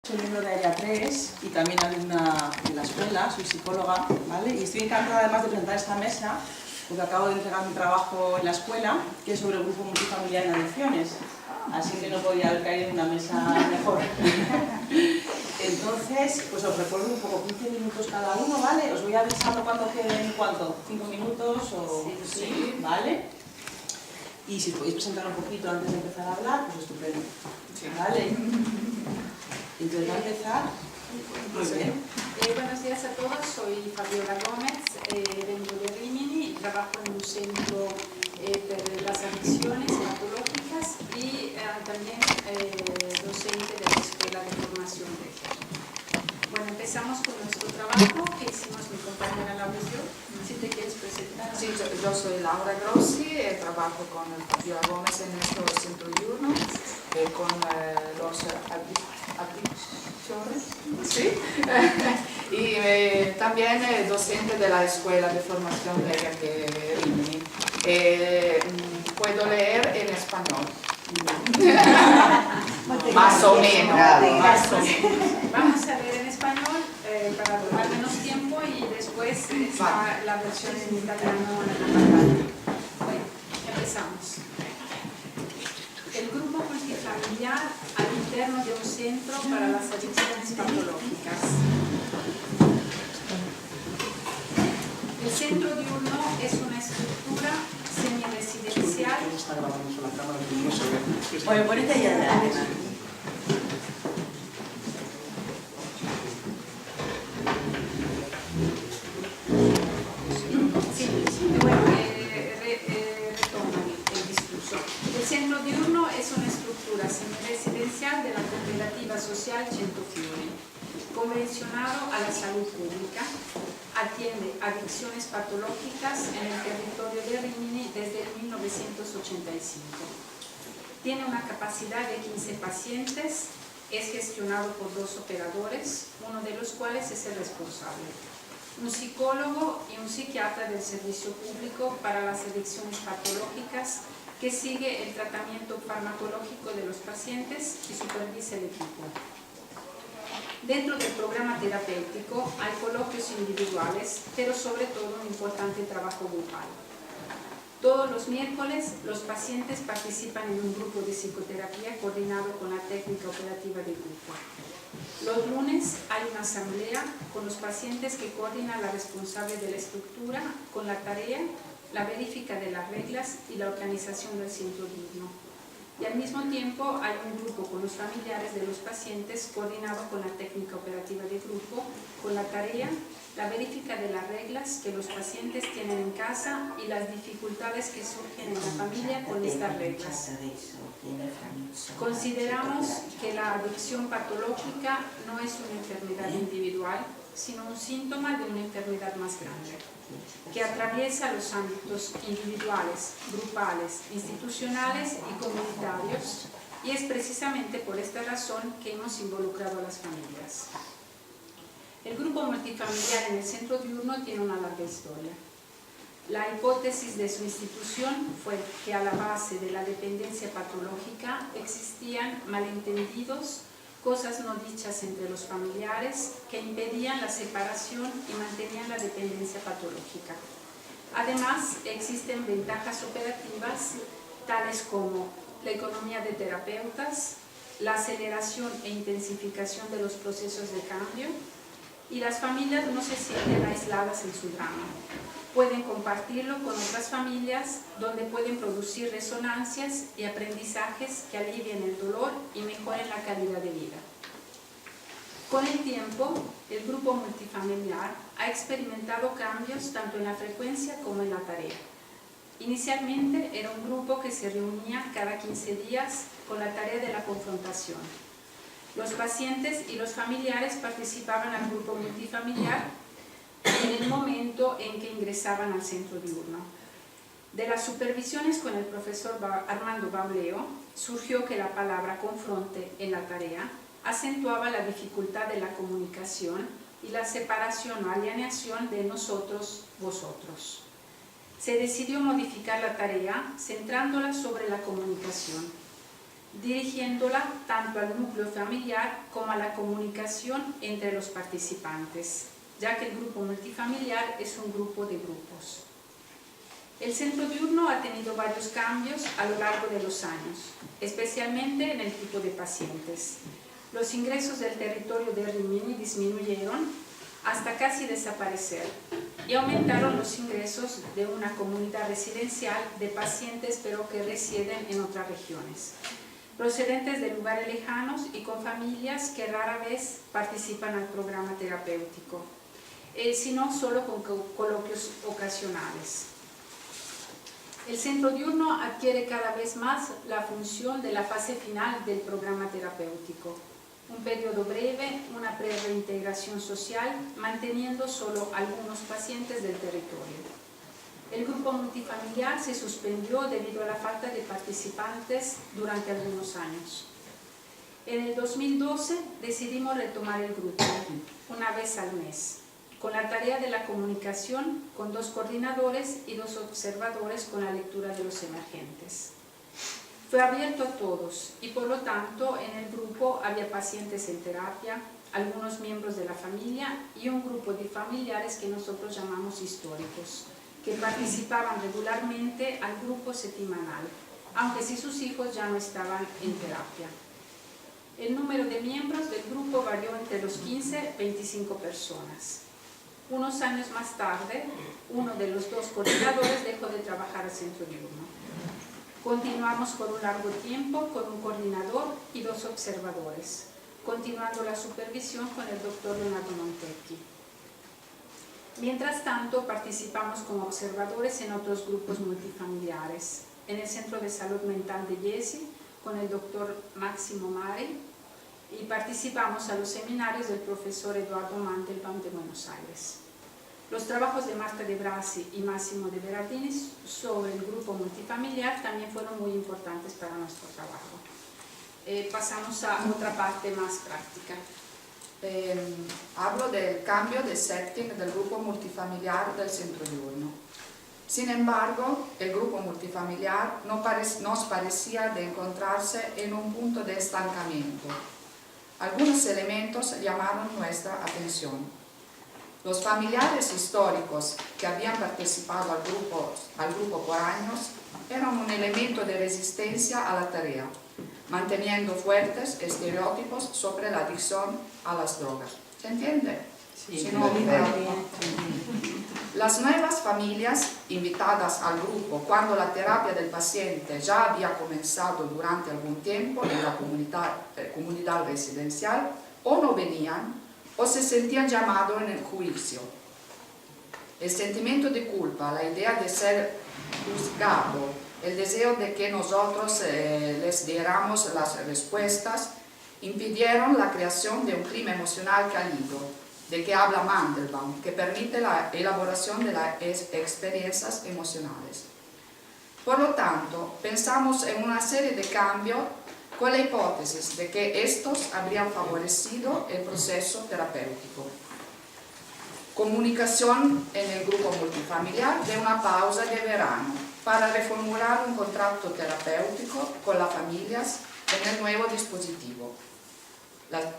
Soy miembro de Área 3 y también alumna de la escuela, soy psicóloga, ¿vale? Y estoy encantada además de presentar esta mesa porque acabo de entregar un trabajo en la escuela que es sobre el grupo multifamiliar en adicciones, así que no podía haber caído en una mesa mejor. Entonces, pues os recuerdo un poco, 15 minutos cada uno, ¿vale? Os voy avisando cuando queden, ¿cuánto? ¿5 minutos o...? Sí, ¿vale? Y si os podéis presentar un poquito antes de empezar a hablar, pues estupendo. ¿Vale? Entonces, ¿va a empezar? Muy bien. Buenos días a todos, soy Fabiola Gómez, vengo de Rimini, trabajo en un centro de las adicciones patológicas y también docente de la Escuela de Formación de Género. Bueno, empezamos con nuestro trabajo que hicimos mi compañera Laura. Si te quieres presentar. Sí, yo soy Laura Grossi, trabajo con Fabiola Gómez en nuestro centro diurno, con los adictores, ¿sí? Y también docente de la Escuela de Formación de Rimini. Puedo leer en español. Más o menos. Vamos a leer en español para tomar menos tiempo y después está la versión en italiano en la pantalla. Bueno, empezamos. El grupo multifamiliar al interno de un centro para las adicciones patológicas. El centro diurno es una estructura semiresidencial. Oye, ponete ahí adelante. Retomo el discurso. El centro diurno es una estructura semiresidencial de la cooperativa social Centofiori, convencionado a la salud pública, atiende adicciones patológicas en el territorio de Rimini desde 1985. Tiene una capacidad de 15 pacientes, es gestionado por 2 operadores, uno de los cuales es el responsable. Un psicólogo y un psiquiatra del servicio público para las adicciones patológicas que sigue el tratamiento farmacológico de los pacientes y supervisa el equipo. Dentro del programa terapéutico hay coloquios individuales, pero sobre todo un importante trabajo grupal. Todos los miércoles los pacientes participan en un grupo de psicoterapia coordinado con la técnica operativa de grupo. Los lunes hay una asamblea con los pacientes que coordina la responsable de la estructura con la tarea, la verifica de las reglas y la organización del centro diurno. Y al mismo tiempo hay un grupo con los familiares de los pacientes coordinado con la técnica operativa de grupo, con la tarea, la verifica de las reglas que los pacientes tienen en casa y las dificultades que surgen en la familia con estas reglas. Consideramos que la adicción patológica no es una enfermedad individual, sino un síntoma de una enfermedad más grande, que atraviesa los ámbitos individuales, grupales, institucionales y comunitarios, y es precisamente por esta razón que hemos involucrado a las familias. El grupo multifamiliar en el centro diurno tiene una larga historia. La hipótesis de su institución fue que a la base de la dependencia patológica existían malentendidos, cosas no dichas entre los familiares que impedían la separación y mantenían la dependencia patológica. Además, existen ventajas operativas tales como la economía de terapeutas, la aceleración e intensificación de los procesos de cambio, y las familias no se sienten aisladas en su drama. Pueden compartirlo con otras familias donde pueden producir resonancias y aprendizajes que alivien el dolor y mejoren la calidad de vida. Con el tiempo, el grupo multifamiliar ha experimentado cambios tanto en la frecuencia como en la tarea. Inicialmente era un grupo que se reunía cada 15 días con la tarea de la confrontación. Los pacientes y los familiares participaban al grupo multifamiliar en el momento en que ingresaban al centro diurno. De las supervisiones con el profesor Armando Bauleo surgió que la palabra confronte en la tarea acentuaba la dificultad de la comunicación y la separación o alienación de nosotros, vosotros. Se decidió modificar la tarea centrándola sobre la comunicación. dirigiéndola tanto al núcleo familiar como a la comunicación entre los participantes, ya que el grupo multifamiliar es un grupo de grupos. El centro diurno ha tenido varios cambios a lo largo de los años, especialmente en el tipo de pacientes. Los ingresos del territorio de Rimini disminuyeron hasta casi desaparecer y aumentaron los ingresos de una comunidad residencial de pacientes pero que residen en otras regiones, procedentes de lugares lejanos y con familias que rara vez participan al programa terapéutico, sino solo con coloquios ocasionales. El centro diurno adquiere cada vez más la función de la fase final del programa terapéutico, un periodo breve, una pre-reintegración social, manteniendo solo algunos pacientes del territorio. El grupo multifamiliar se suspendió debido a la falta de participantes durante algunos años. En el 2012 decidimos retomar el grupo una vez al mes, con la tarea de la comunicación con 2 coordinadores y 2 observadores con la lectura de los emergentes. Fue abierto a todos y por lo tanto en el grupo había pacientes en terapia, algunos miembros de la familia y un grupo de familiares que nosotros llamamos históricos, que participaban regularmente al grupo semanal, aunque si sus hijos ya no estaban en terapia. El número de miembros del grupo varió entre los 15 y 25 personas. Unos años más tarde, uno de los 2 coordinadores dejó de trabajar al centro diurno. Continuamos por un largo tiempo con un coordinador y 2 observadores, continuando la supervisión con el doctor Leonardo Montecchi. Mientras tanto, participamos como observadores en otros grupos multifamiliares, en el Centro de Salud Mental de Jesi, con el doctor Máximo Mari, y participamos a los seminarios del profesor Eduardo Mandelbaum de Buenos Aires. Los trabajos de Marta de Brasi y Massimo de Berardini sobre el grupo multifamiliar también fueron muy importantes para nuestro trabajo. Pasamos a otra parte más práctica. Hablo del cambio de setting del grupo multifamiliar del centro diurno. Sin embargo, el grupo multifamiliar nos parecía de encontrarse en un punto de estancamiento. Algunos elementos llamaron nuestra atención. Los familiares históricos que habían participado al grupo por años eran un elemento de resistencia a la tarea, manteniendo fuertes estereotipos sobre la adicción a las drogas. ¿Se entiende? Sí, Si no, las nuevas familias invitadas al grupo cuando la terapia del paciente ya había comenzado durante algún tiempo en la comunidad residencial o no venían o se sentían llamados en el juicio. El sentimiento de culpa, la idea de ser juzgado, el deseo de que nosotros les diéramos las respuestas, impidieron la creación de un clima emocional cálido, de que habla Mandelbaum, que permite la elaboración de las experiencias emocionales. Por lo tanto, pensamos en una serie de cambios con la hipótesis de que estos habrían favorecido el proceso terapéutico. Comunicación en el grupo multifamiliar de una pausa de verano para reformular un contrato terapéutico con las familias en el nuevo dispositivo.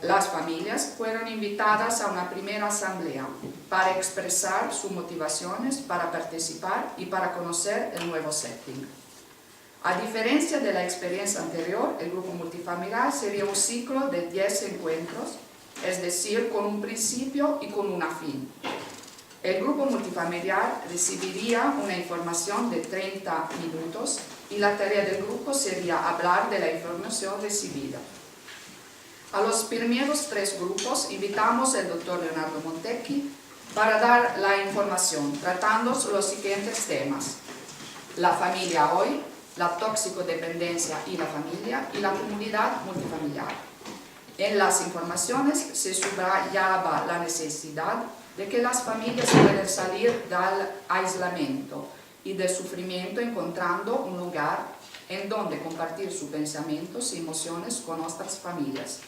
Las familias fueron invitadas a una primera asamblea para expresar sus motivaciones para participar y para conocer el nuevo setting. A diferencia de la experiencia anterior, el grupo multifamiliar sería un ciclo de 10 encuentros, es decir, con un principio y con un fin. El grupo multifamiliar recibiría una información de 30 minutos y la tarea del grupo sería hablar de la información recibida. A los primeros 3 grupos invitamos al doctor Leonardo Montecchi para dar la información, tratando los siguientes temas: la familia hoy, la toxicodependencia y la familia, y la comunidad multifamiliar. En las informaciones se subrayaba la necesidad de que las familias puedan salir del aislamiento y del sufrimiento encontrando un lugar en donde compartir sus pensamientos y emociones con otras familias.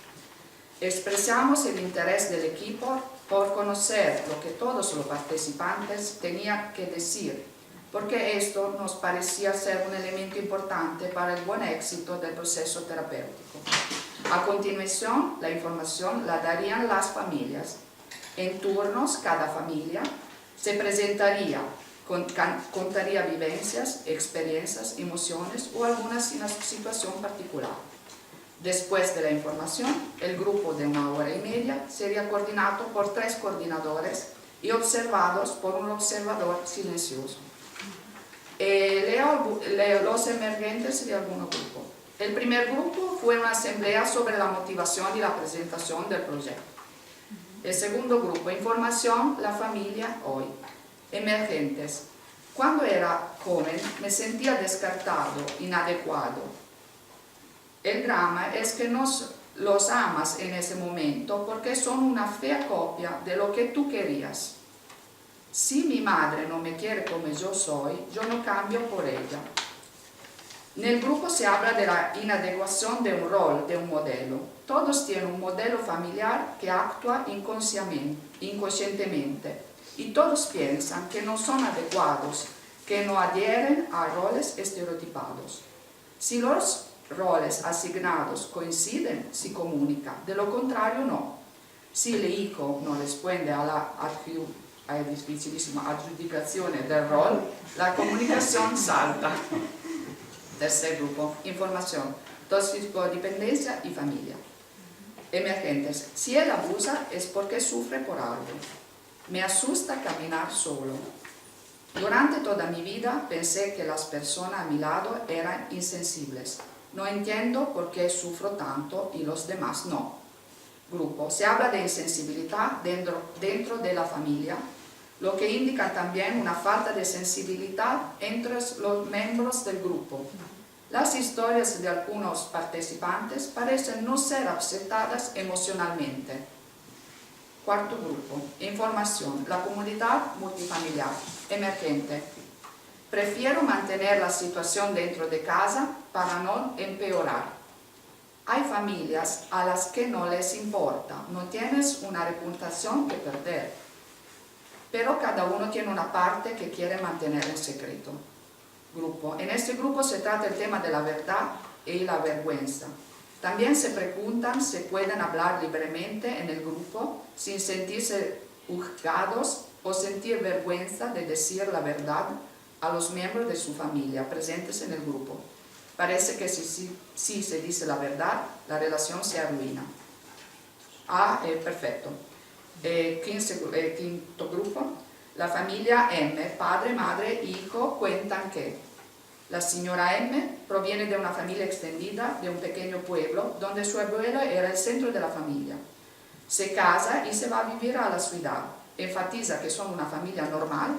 Expresamos el interés del equipo por conocer lo que todos los participantes tenían que decir porque esto nos parecía ser un elemento importante para el buen éxito del proceso terapéutico. A continuación, la información la darían las familias. En turnos, cada familia se presentaría, contaría vivencias, experiencias, emociones o alguna situación particular. Después de la información, el grupo de 1 hora y media sería coordinado por 3 coordinadores y observados por un observador silencioso. Leo los emergentes de algún grupo. El primer grupo fue una asamblea sobre la motivación y la presentación del proyecto. El segundo grupo, información, la familia hoy. Emergentes. Cuando era joven me sentía descartado, inadecuado. El drama es que los amas en ese momento porque son una fea copia de lo que tú querías. Si mi madre no me quiere como yo soy, yo no cambio por ella. En el grupo se habla de la inadecuación de un rol, de un modelo. Todos tienen un modelo familiar que actúa inconscientemente y todos piensan que no son adecuados, que no adhieren a roles estereotipados. Si los roles asignados coinciden, si comunica, de lo contrario no. Si el hijo no responde a la dificilísima adjudicación del rol, la comunicación salta. Tercer grupo, información, toxicodipendencia y familia. Emergentes, si él abusa es porque sufre por algo. Me asusta caminar solo. Durante toda mi vida pensé que las personas a mi lado eran insensibles. No entiendo por qué sufro tanto y los demás no. Grupo, se habla de insensibilidad dentro de la familia, lo que indica también una falta de sensibilidad entre los miembros del grupo. Las historias de algunos participantes parecen no ser aceptadas emocionalmente. Cuarto grupo, información, la comunidad multifamiliar, emergente. Prefiero mantener la situación dentro de casa para no empeorar. Hay familias a las que no les importa, no tienes una reputación que perder. Pero cada uno tiene una parte que quiere mantener en secreto. Grupo. En este grupo se trata el tema de la verdad y la vergüenza. También se preguntan si pueden hablar libremente en el grupo sin sentirse juzgados o sentir vergüenza de decir la verdad a los miembros de su familia presentes en el grupo. Parece que si se dice la verdad, la relación se arruina. Perfecto. Quinto grupo, la familia M, padre, madre, hijo, cuentan que la señora M proviene de una familia extendida de un pequeño pueblo donde su abuelo era el centro de la familia. Se casa y se va a vivir a la ciudad. Enfatiza que son una familia normal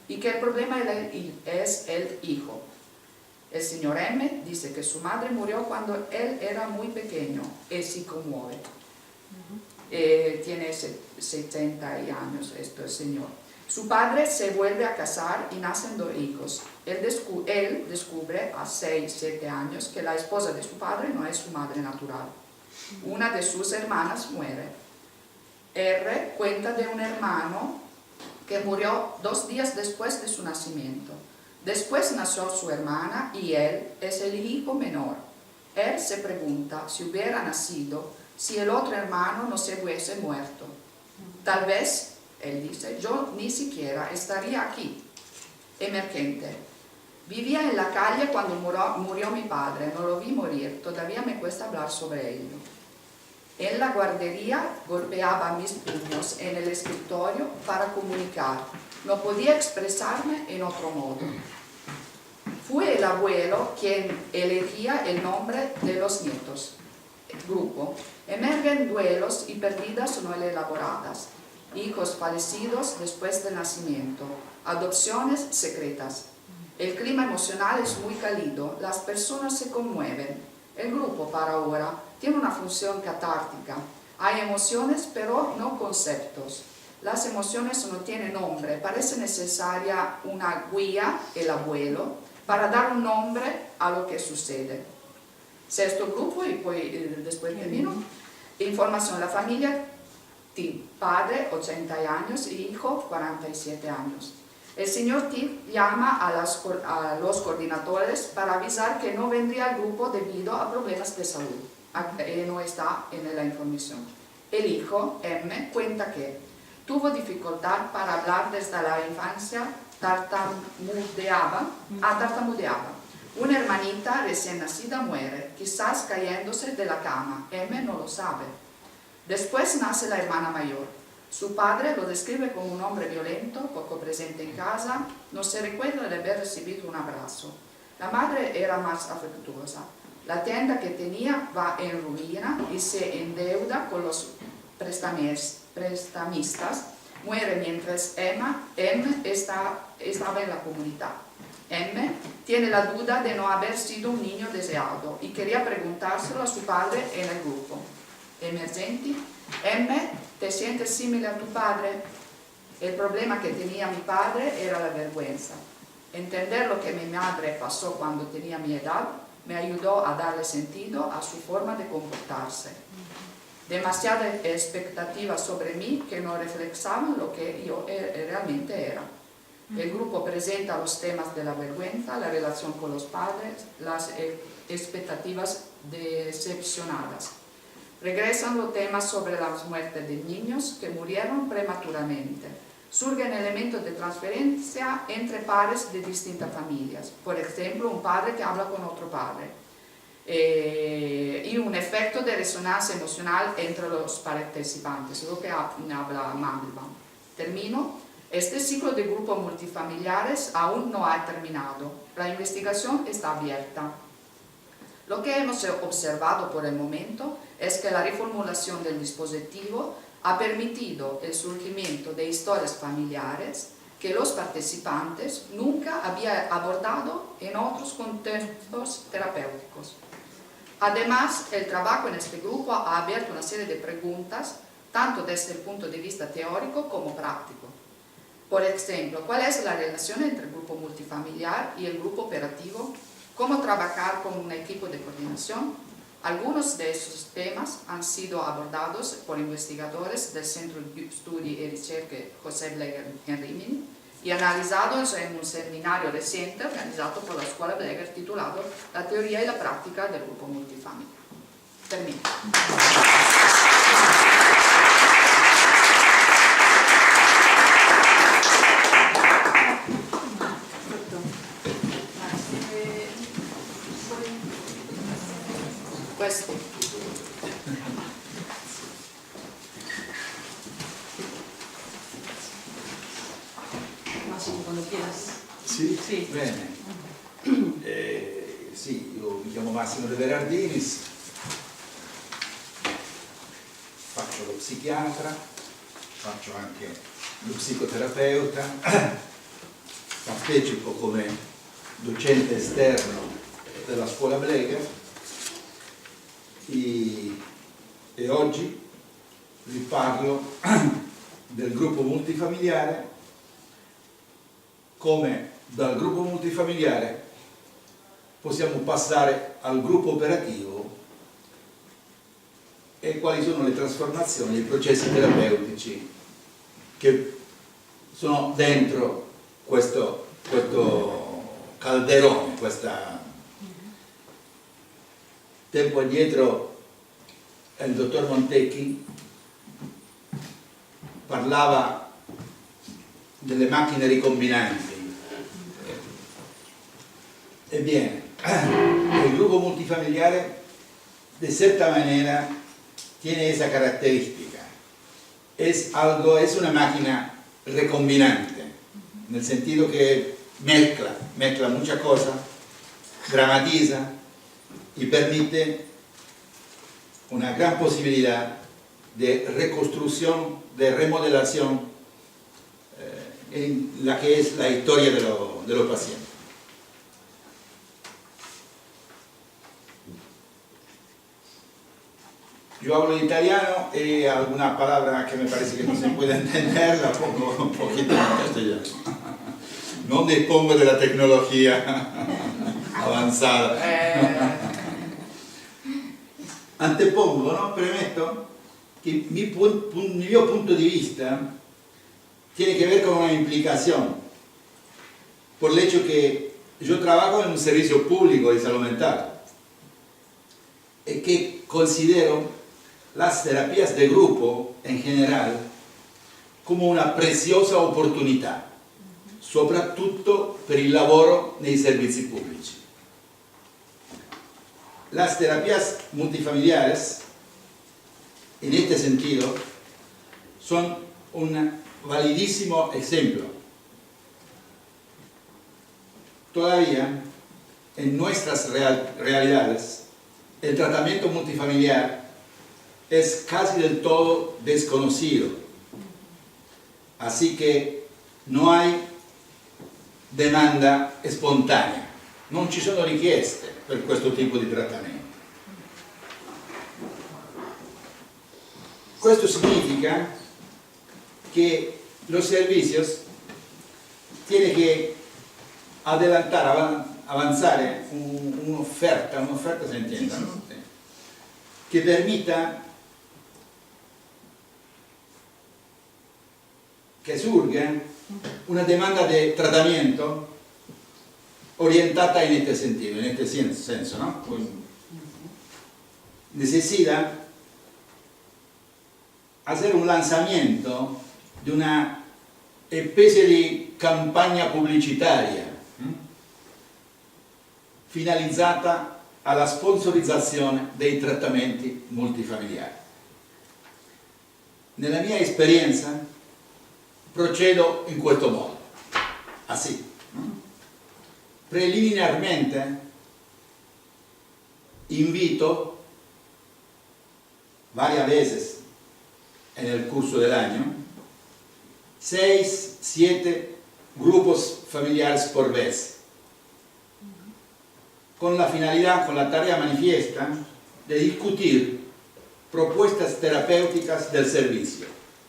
y que el problema es el hijo. El señor M dice que su madre murió cuando él era muy pequeño y se conmueve. Tiene 70 años el señor. Su padre se vuelve a casar y nacen 2 hijos. Él descubre a 6-7 años que la esposa de su padre no es su madre natural. Una de sus hermanas muere. R cuenta de un hermano que murió 2 días después de su nacimiento. Después nació su hermana y él es el hijo menor. Él se pregunta si hubiera nacido si el otro hermano no se hubiese muerto. Tal vez, él dice, yo ni siquiera estaría aquí. Emergente. Vivía en la calle cuando murió mi padre, no lo vi morir, todavía me cuesta hablar sobre ello. En la guardería golpeaba mis puños en el escritorio para comunicar. No podía expresarme en otro modo. Fue el abuelo quien elegía el nombre de los nietos. Grupo. Emergen duelos y pérdidas no elaboradas. Hijos fallecidos después del nacimiento. Adopciones secretas. El clima emocional es muy cálido. Las personas se conmueven. El grupo, para ahora, tiene una función catártica. Hay emociones, pero no conceptos. Las emociones no tienen nombre. Parece necesaria una guía, el abuelo, para dar un nombre a lo que sucede. Sexto grupo, y después termino. Información, la familia, padre, 80 años, y hijo, 47 años. El señor Tiff llama a los coordinadores para avisar que no vendría al grupo debido a problemas de salud. No está en la información. El hijo, M, cuenta que tuvo dificultad para hablar desde la infancia, tartamudeaba. Una hermanita recién nacida muere, quizás cayéndose de la cama. M no lo sabe. Después nace la hermana mayor. Su padre lo describe como un hombre violento, poco presente en casa, no se recuerda de haber recibido un abrazo. La madre era más afectuosa. La tienda que tenía va en ruina y se endeuda con los prestamistas. Muere mientras M estaba en la comunidad. M tiene la duda de no haber sido un niño deseado y quería preguntárselo a su padre en el grupo. Emergenti, M, ¿te sientes simile a tu padre? El problema que tenía mi padre era la vergüenza. Entender lo que mi madre pasó cuando tenía mi edad me ayudó a darle sentido a su forma de comportarse. Demasiadas expectativas sobre mí que no reflejaban lo que yo realmente era. El grupo presenta los temas de la vergüenza, la relación con los padres, las expectativas decepcionadas. Regresan los temas sobre las muertes de niños que murieron prematuramente. Surgen elementos de transferencia entre pares de distintas familias. Por ejemplo, un padre que habla con otro padre. Y un efecto de resonancia emocional entre los participantes, lo que habla Mandelbaum. Termino. Este ciclo de grupos multifamiliares aún no ha terminado. La investigación está abierta. Lo que hemos observado por el momento es que la reformulación del dispositivo ha permitido el surgimiento de historias familiares que los participantes nunca habían abordado en otros contextos terapéuticos. Además, el trabajo en este grupo ha abierto una serie de preguntas, tanto desde el punto de vista teórico como práctico. Por ejemplo, ¿cuál es la relación entre el grupo multifamiliar y el grupo operativo? ¿Cómo trabajar con un equipo de coordinación? Algunos de esos temas han sido abordados por investigadores del Centro de Studi e Ricerche José Bleger en Rimini y analizados en un seminario reciente organizado por la Escuela Bleger titulado La teoría y la práctica del grupo multifamiliar. Termino. Pues Massimo, quando quieras. Sì? Sì. Bene. Sì, io mi chiamo Massimo De Berardinis, faccio lo psichiatra, faccio anche lo psicoterapeuta, partecipo come docente esterno della scuola Bleger e oggi vi parlo del gruppo multifamiliare, come dal gruppo multifamiliare possiamo passare al gruppo operativo e quali sono le trasformazioni, i processi terapeutici che sono dentro questo calderone, tempo addietro il dottor Montecchi parlava delle macchine ricombinanti. Ebbene, el grupo multifamiliare de cierta manera tiene esa característica. Es una máquina recombinante, en el sentido que mezcla muchas cosas, dramatiza y permite una gran posibilidad de reconstrucción, de remodelación en la que es la historia de los pacientes. Yo hablo italiano y alguna palabra que me parece que no se puede entender la pongo un poquito en castellano. No dispongo de la tecnología avanzada. Antepongo, ¿no? Premetto que mi mio punto di vista tiene que ver con una implicación por el hecho que yo trabajo en un servicio público de salud mental y que considero las terapias de grupo en general come una preziosa opportunità, soprattutto per il lavoro nei servizi pubblici. Las terapias multifamiliares, en este sentido, son un validísimo ejemplo. Todavía, en nuestras realidades, el tratamiento multifamiliar es casi del todo desconocido. Así que no hay demanda espontánea, non ci sono richieste per questo tipo di trattamento. Questo significa que los servicios tienen que adelantar, avanzar un'offerta se entiende, ¿no? Que permita que surja una demanda de tratamiento orientada en este sentido, en este senso, ¿no? Pues necesita hacer un lanzamiento de una especie de campagna pubblicitaria finalizzata alla sponsorizzazione dei trattamenti multifamiliari. Nella mia esperienza procedo in questo modo, así. Preliminarmente invito varias veces en el curso del año 6, 7 grupos familiares por vez, con la finalidad, con la tarea manifiesta de discutir propuestas terapéuticas del servicio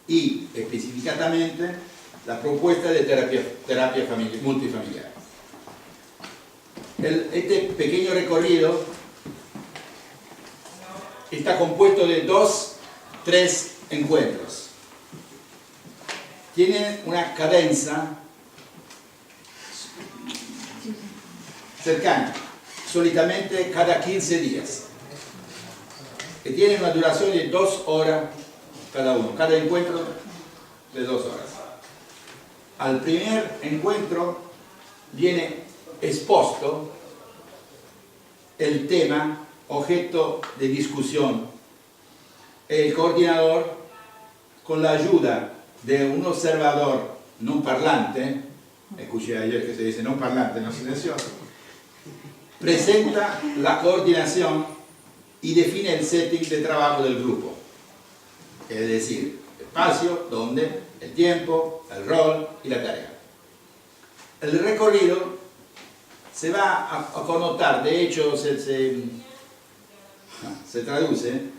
y específicamente la propuesta de terapia multifamiliar. Este pequeño recorrido está compuesto de 2-3 encuentros. Tiene una cadenza cercana, solitamente cada 15 días, que tiene una duración de 2 horas cada uno, cada encuentro de 2 horas. Al primer encuentro viene expuesto el tema, objeto de discusión. El coordinador, con la ayuda de un observador non parlante, escuché ayer que se dice non parlante, no silencioso, presenta la coordinación y define el setting de trabajo del grupo, es decir, el espacio, dónde, el tiempo, el rol y la tarea. El recorrido se va a connotar, de hecho se traduce,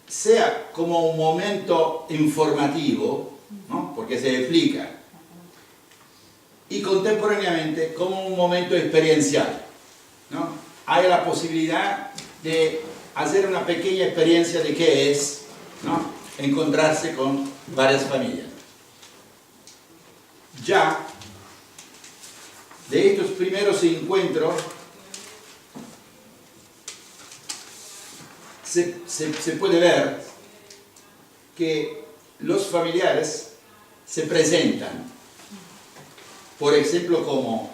sea como un momento informativo, ¿no? Porque se explica, y contemporáneamente como un momento experiencial, ¿no? Hay la posibilidad de hacer una pequeña experiencia de qué es, ¿no? Encontrarse con varias familias. Ya de estos primeros encuentros se puede ver que los familiares se presentan, por ejemplo, como: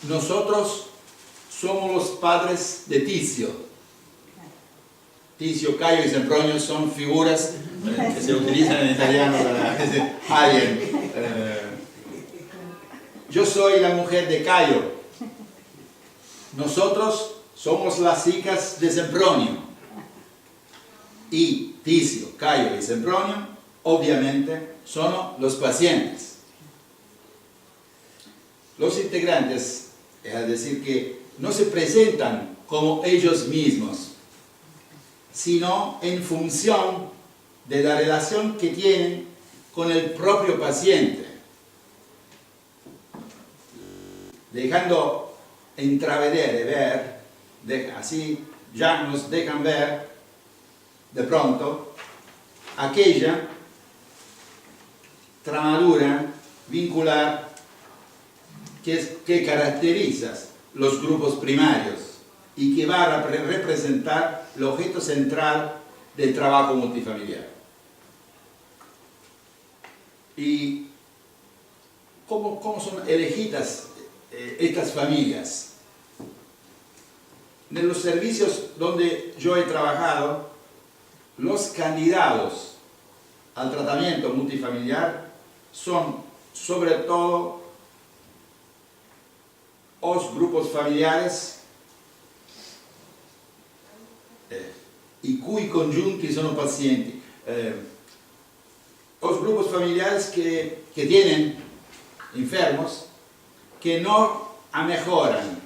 nosotros somos los padres de Ticio. Ticio, Cayo y Sempronio son figuras que se utilizan en italiano para alguien. Yo soy la mujer de Cayo. Nosotros somos las hijas de Sempronio. Y Ticio, Cayo y Sempronio, obviamente, son los pacientes. Los integrantes, es decir, que no se presentan como ellos mismos, sino en función de la relación que tienen con el propio paciente, dejando entrever, así ya nos dejan ver de pronto aquella tramadura vincular que caracteriza los grupos primarios y que va a representar el objeto central del trabajo multifamiliar. ¿Y cómo son elegidas estas familias? En los servicios donde yo he trabajado, los candidatos al tratamiento multifamiliar son sobre todo los grupos familiares i cui congiunti sono pazienti. Los grupos familiares que tienen enfermos que no mejoran,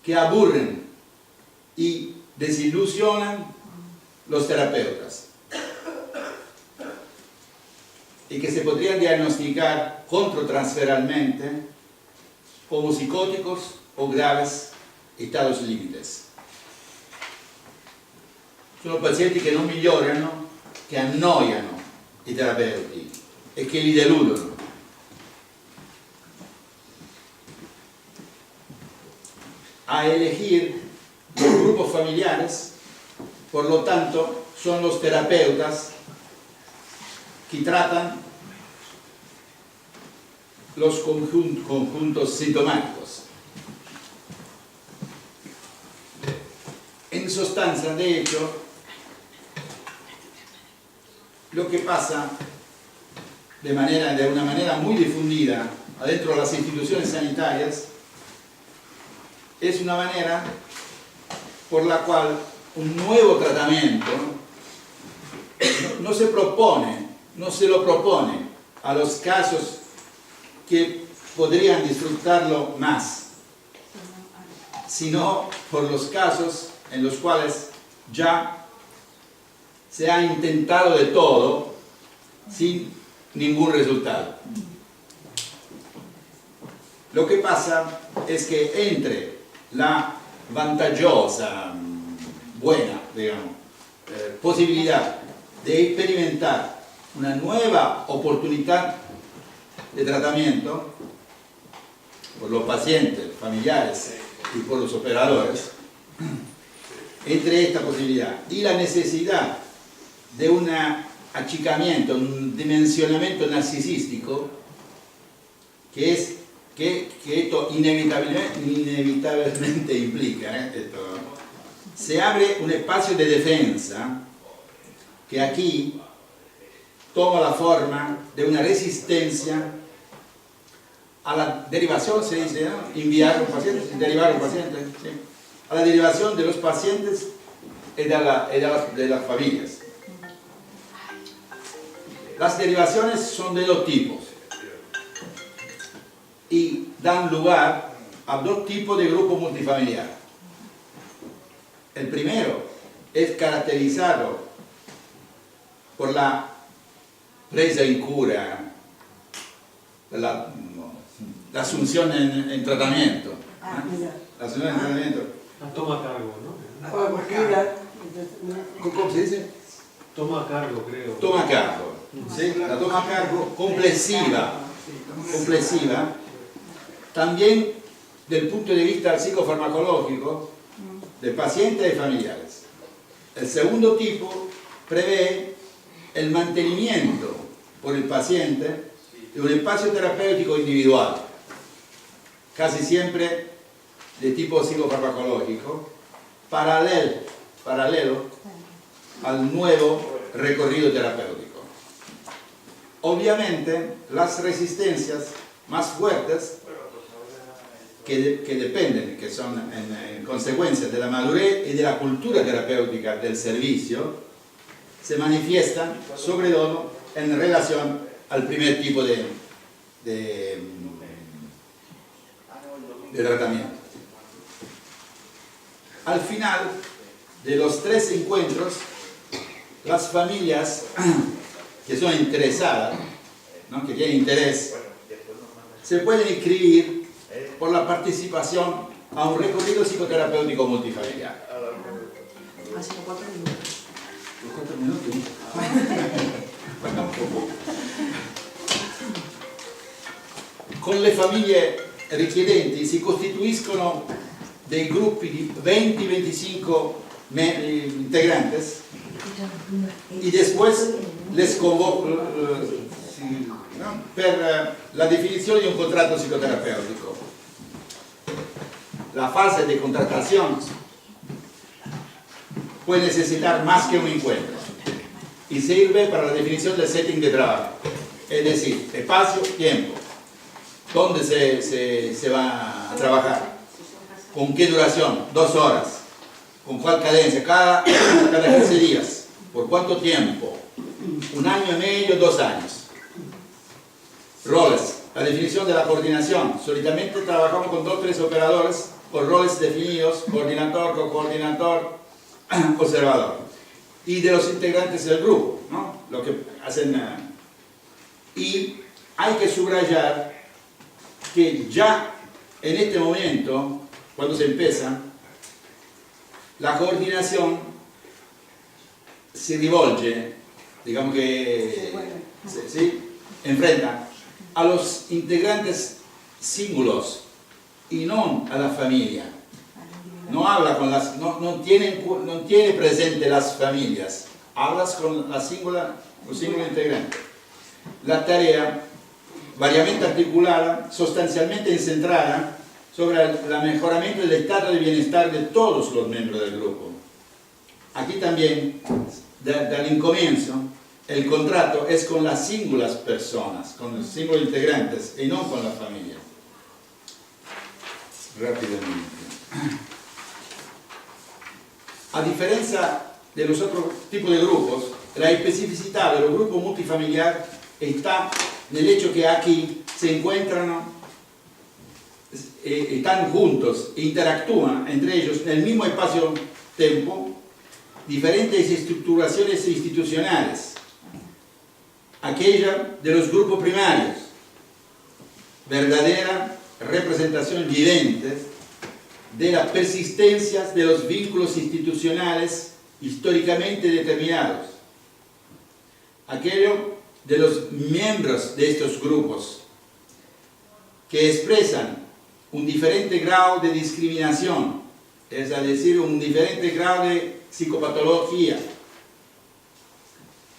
que aburren y desilusionan los terapeutas y que se podrían diagnosticar controtransferalmente como psicóticos o graves estados límites. Sono pazienti che non migliorano, che annoiano i terapeuti e che li deludono. A elegir los grupos familiares, por lo tanto, son los terapeutas que tratan los conjuntos sintomáticos. En sustancia, de hecho, lo que pasa de una manera muy difundida adentro de las instituciones sanitarias es una manera por la cual un nuevo tratamiento no se lo propone a los casos que podrían disfrutarlo más, sino por los casos en los cuales ya se ha intentado de todo sin ningún resultado. Lo que pasa es que entre la vantaggiosa, buena, digamos, posibilidad de experimentar una nueva oportunidad de tratamiento por los pacientes, familiares y por los operadores, entre esta posibilidad y la necesidad de un achicamiento, un dimensionamiento narcisístico, que esto inevitablemente implica, se abre un espacio de defensa que aquí toma la forma de una resistencia a la derivación, se dice, ¿no? Enviar un paciente, derivar un paciente, ¿sí? A la derivación de los pacientes y de las familias. Las derivaciones son de dos tipos y dan lugar a dos tipos de grupos multifamiliares. El primero es caracterizado por la presa en cura, la asunción en tratamiento. La asunción en tratamiento. La toma a cargo, ¿no? ¿Cómo se dice? Toma a cargo, creo. Toma a cargo. ¿Sí? La toma a cargo complexiva, también del punto de vista psicofarmacológico de pacientes y familiares. El segundo tipo prevé el mantenimiento por el paciente de un espacio terapéutico individual, casi siempre de tipo psicofarmacológico, paralelo al nuevo recorrido terapéutico. Obviamente, las resistencias más fuertes que dependen, que son en consecuencia de la madurez y de la cultura terapéutica del servicio, se manifiestan sobre todo en relación al primer tipo de tratamiento. Al final de los 3 encuentros, las familias que son interesadas, ¿no? Que tienen interés, se pueden inscribir por la participación a un recorrido psicoterapéutico multifamiliar. Así que 4 minutos. 4 minutos. Falta un poco. con le famiglie richiedenti si costituiscono dei gruppi di 20-25 integrantes y después les convoco ¿no? Per la definición de un contrato psicoterapéutico. La fase de contratación puede necesitar más que un encuentro y sirve para la definición del setting de trabajo, es decir, espacio, tiempo, dónde se va a trabajar, con qué duración, 2 horas, con cuál cadencia, cada 15 días, por cuánto tiempo, 1 año y medio, 2 años. Roles, la definición de la coordinación, solitamente trabajamos con 2 o 3 operadores por roles definidos, coordinador, co-coordinador, observador, y de los integrantes del grupo, ¿no? Lo que hacen. Y hay que subrayar que ya en este momento, cuando se empieza, la coordinación se rivolge, digamos que ¿sí? Enfrenta a los integrantes singulos y no a la familia. No habla con las, no tiene presente las familias, hablas con la singular, los singular integrante. La tarea variamente articulada, sustancialmente centrada sobre el mejoramiento del estado de bienestar de todos los miembros del grupo. Aquí también, desde el comienzo, el contrato es con las singulares personas, con los singular integrantes y no con la familia. Rápidamente. A diferencia de los otros tipos de grupos, la especificidad de los grupos multifamiliares está en el hecho que aquí se encuentran, están juntos, interactúan entre ellos en el mismo espacio-tiempo, diferentes estructuraciones institucionales. Aquella de los grupos primarios, verdadera representación viviente de las persistencias de los vínculos institucionales históricamente determinados. Aquello de los miembros de estos grupos que expresan un diferente grado de discriminación, es decir, un diferente grado de psicopatología,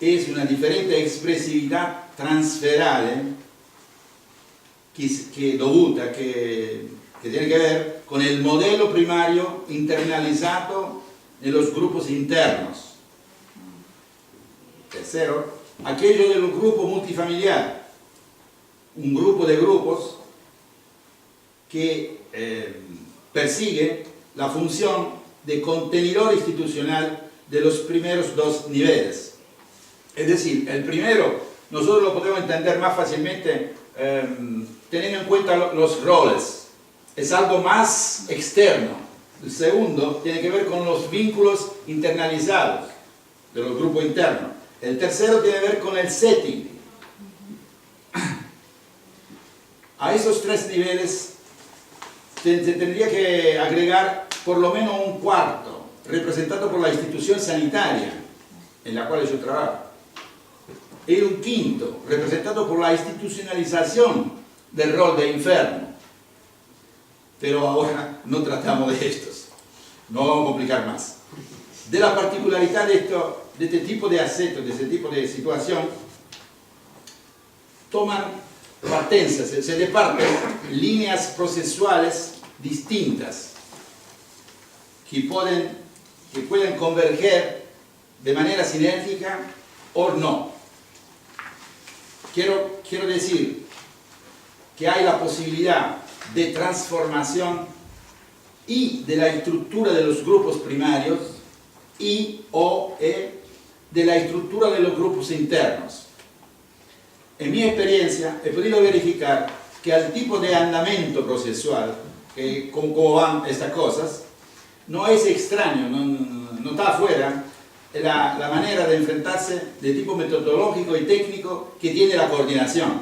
es una diferente expresividad transferale que dovuta, que tiene que ver con el modelo primario internalizado en los grupos internos. Tercero, aquello del grupo multifamiliar, un grupo de grupos que persigue la función de contenedor institucional de los primeros 2 niveles. Es decir, el primero nosotros lo podemos entender más fácilmente teniendo en cuenta los roles. Es algo más externo. El segundo tiene que ver con los vínculos internalizados de los grupos internos. El tercero tiene que ver con el setting. A esos 3 niveles se tendría que agregar por lo menos un cuarto, representado por la institución sanitaria en la cual yo trabajo. Y un quinto, representado por la institucionalización del rol de enfermo. Pero ahora no tratamos de estos, no vamos a complicar más. De la particularidad de este tipo de aspectos, de este tipo de situación, toman partencia, se departen líneas procesuales distintas que pueden converger de manera sinérgica o no. Quiero decir que hay la posibilidad de transformación y de la estructura de los grupos primarios y o de la estructura de los grupos internos. En mi experiencia he podido verificar que al tipo de andamiento procesual, cómo van estas cosas, no es extraño, no está afuera la manera de enfrentarse de tipo metodológico y técnico que tiene la coordinación.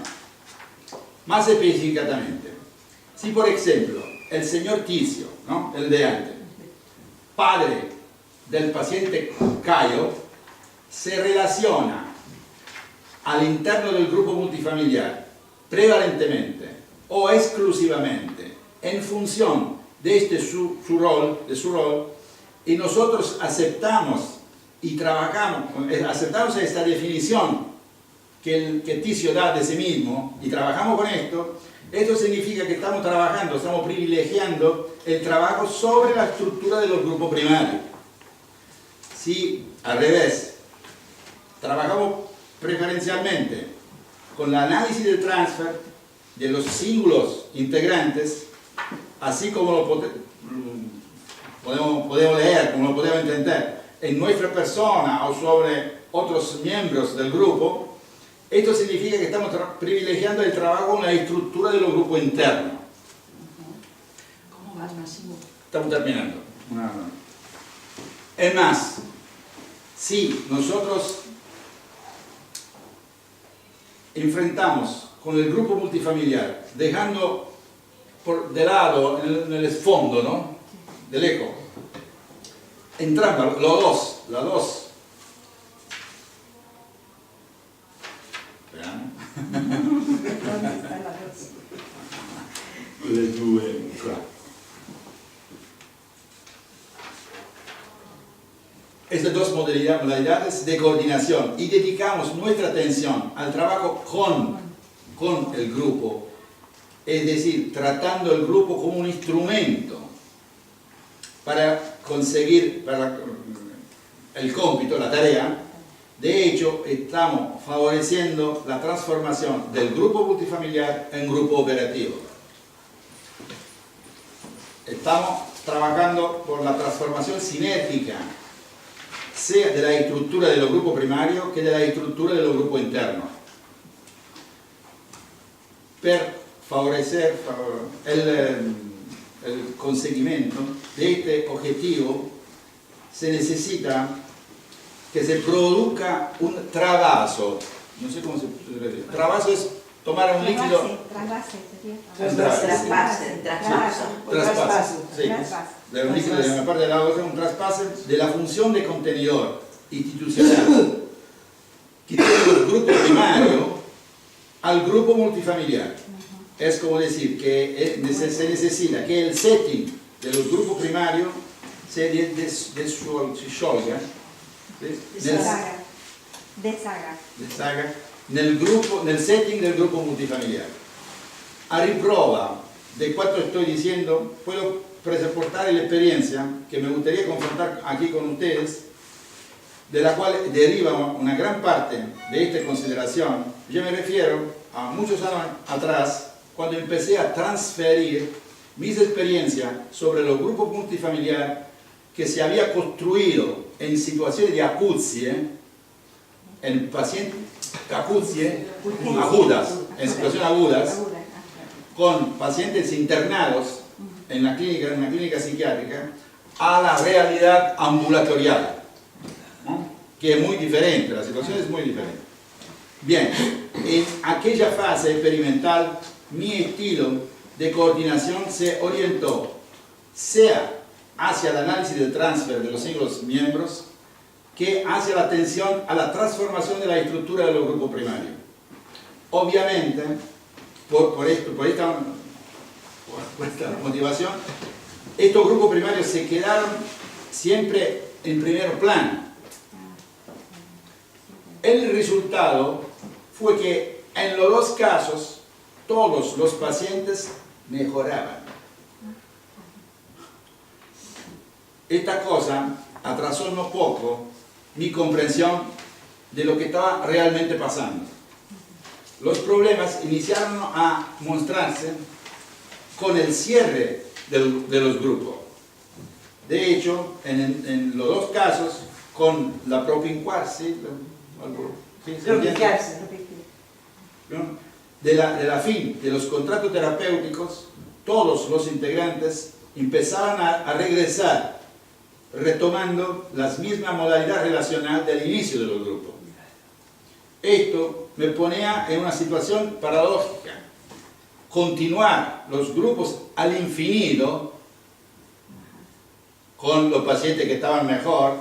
Más específicamente, si por ejemplo el señor Ticio, ¿no? El de antes, padre del paciente Cayo, se relaciona al interno del grupo multifamiliar prevalentemente o exclusivamente en función de su rol, y nosotros aceptamos y trabajamos, aceptamos esta definición que Ticio da de sí mismo y trabajamos con esto, esto significa que estamos trabajando, estamos privilegiando el trabajo sobre la estructura de los grupos primarios. Si al revés, trabajamos preferencialmente con el análisis del transfer de los símbolos integrantes, así como lo podemos leer, como lo podemos entender en nuestra persona o sobre otros miembros del grupo, esto significa que estamos privilegiando el trabajo con la estructura de los grupos internos. ¿Cómo vas, Máximo? Estamos terminando. Es más, si nosotros enfrentamos con el grupo multifamiliar, dejando de lado en el fondo, ¿no?, del eco, entrando las dos. Le due, qua. Estas dos modalidades de coordinación, y dedicamos nuestra atención al trabajo con el grupo, es decir, tratando el grupo como un instrumento para conseguir el cómpito, la tarea. De hecho, estamos favoreciendo la transformación del grupo multifamiliar en grupo operativo. Estamos trabajando por la transformación sinérgica, sea de la estructura de los grupos primarios que de la estructura de los grupos internos. Per favorecer el conseguimiento de este objetivo se necesita que se produzca un trasvaso. No sé cómo se puede decir. Trasvaso es tomar un líquido. Traspaso. Sí. De un líquido de una parte de la otra, un traspaso de la función de contenedor institucional que tiene el grupo primario al grupo multifamiliar. Es como decir que se necesita que el setting de los grupos primarios se dissolga, nel setting del grupo multifamiliar. A riprova de cuanto estoy diciendo, puedo presentar la experiencia que me gustaría confrontar aquí con ustedes, de la cual deriva una gran parte de esta consideración. Yo me refiero a muchos años atrás, cuando empecé a transferir mis experiencias sobre los grupos multifamiliares que se había construido en situaciones de acuzie, en pacientes agudas, en situaciones agudas, con pacientes internados en una clínica psiquiátrica, a la realidad ambulatorial, ¿no?, que es muy diferente, la situación es muy diferente. Bien, en aquella fase experimental, mi estilo de coordinación se orientó sea hacia el análisis del transfer de los símbolos miembros, que hacia la atención a la transformación de la estructura de los grupos primarios. Obviamente, por esta motivación, estos grupos primarios se quedaron siempre en primer plano. El resultado fue que en los dos casos todos los pacientes mejoraban. Esta cosa atrasó no poco mi comprensión de lo que estaba realmente pasando. Los problemas iniciaron a mostrarse con el cierre de los grupos. De hecho, en los dos casos, con la propincuarse, de la fin de los contratos terapéuticos, todos los integrantes empezaban a regresar, retomando las mismas modalidades relacionales del inicio de los grupos. Esto me ponía en una situación paradójica. Continuar los grupos al infinito con los pacientes que estaban mejor,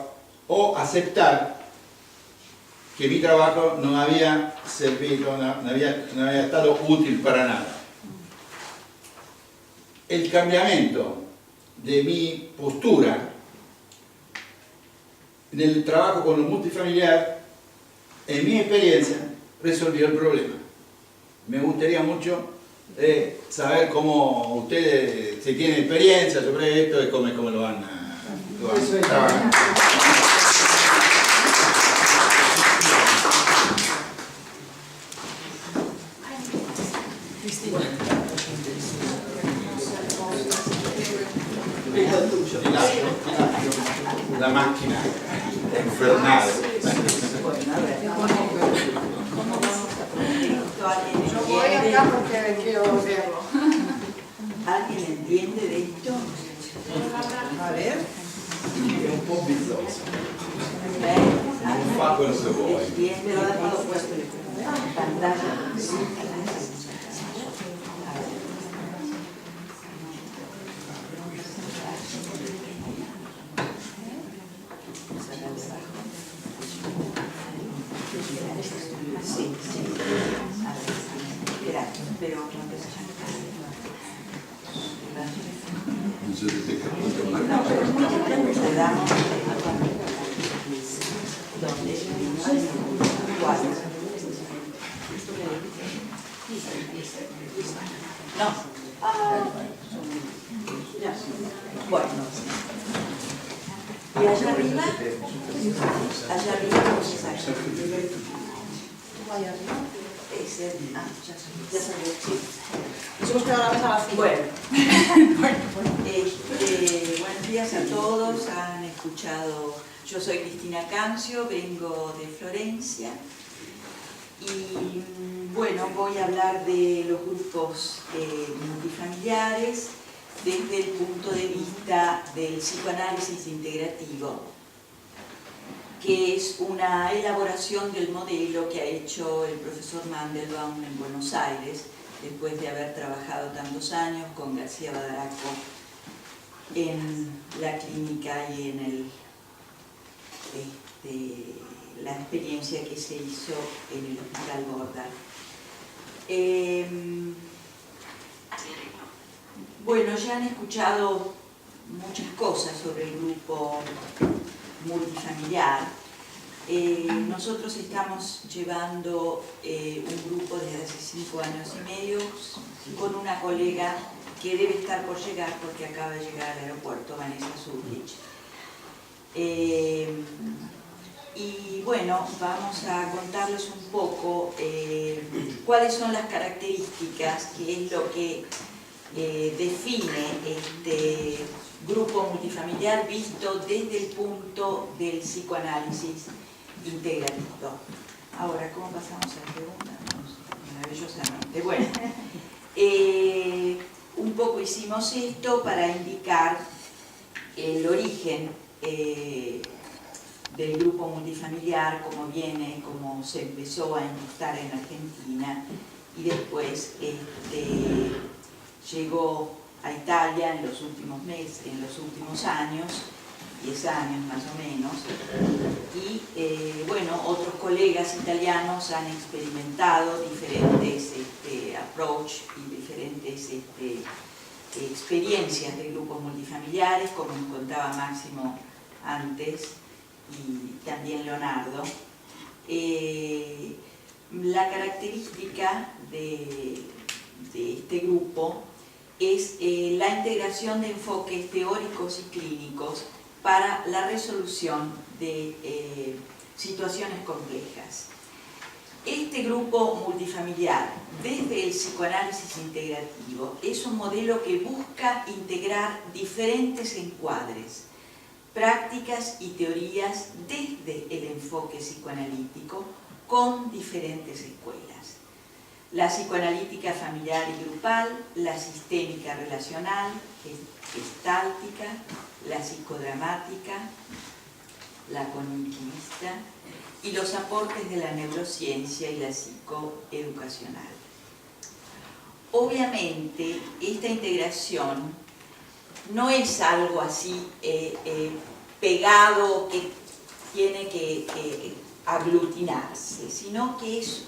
o aceptar que mi trabajo no había servido, no había estado útil para nada. el cambiamiento de mi postura en el trabajo con los multifamiliar, en mi experiencia, resolvió el problema. Me gustaría mucho saber cómo ustedes, si tienen experiencia sobre esto y cómo lo van a trabajar. La máquina infernal. Yo voy acá porque quiero verlo. ¿Alguien entiende de esto? A ver. È un po' bizzoso. ¿Alguien Non fa quello che vuoi. entiende? Lo ha dejado puesto. Pantalla. Sí, sí. Espera, pero no Non so se te capito, ma no, pero es muy importante, le damos donde cuatro. No. Bueno. Y allá arriba vamos a sacar. Ese, ya salió, sí. Nos hemos quedado la mesa vacía. Bueno, buenos días a todos. Han escuchado, yo soy Cristina Cancio, vengo de Florencia y bueno, voy a hablar de los grupos multifamiliares desde el punto de vista del psicoanálisis integrativo, que es una elaboración del modelo que ha hecho el profesor Mandelbaum en Buenos Aires, después de haber trabajado tantos años con García Badaraco en la clínica y en la experiencia que se hizo en el Hospital Borda. Bueno, ya han escuchado muchas cosas sobre el grupo multifamiliar. Nosotros estamos llevando un grupo desde hace 5 años y medio con una colega que debe estar por llegar porque acaba de llegar al aeropuerto, Vanessa Zurich. Y bueno, vamos a contarles un poco cuáles son las características, que es lo que define este grupo multifamiliar visto desde el punto del psicoanálisis integrativo. Ahora, ¿cómo pasamos a la pregunta? Maravillosamente. Bueno, un poco hicimos esto para indicar el origen del grupo multifamiliar, cómo viene, cómo se empezó a impulsar en Argentina y después llegó a Italia en los últimos meses, en los últimos años, 10 años más o menos, y bueno, otros colegas italianos han experimentado diferentes approach y diferentes experiencias de grupos multifamiliares, como nos contaba Máximo antes, y también Leonardo. La característica de este grupo es la integración de enfoques teóricos y clínicos para la resolución de situaciones complejas. Este grupo multifamiliar, desde el psicoanálisis integrativo, es un modelo que busca integrar diferentes encuadres, prácticas y teorías desde el enfoque psicoanalítico con diferentes escuelas. La psicoanalítica familiar y grupal, la sistémica relacional, gestáltica, la psicodramática, la cognitivista y los aportes de la neurociencia y la psicoeducacional. Obviamente, esta integración no es algo así pegado que tiene que aglutinarse, sino que es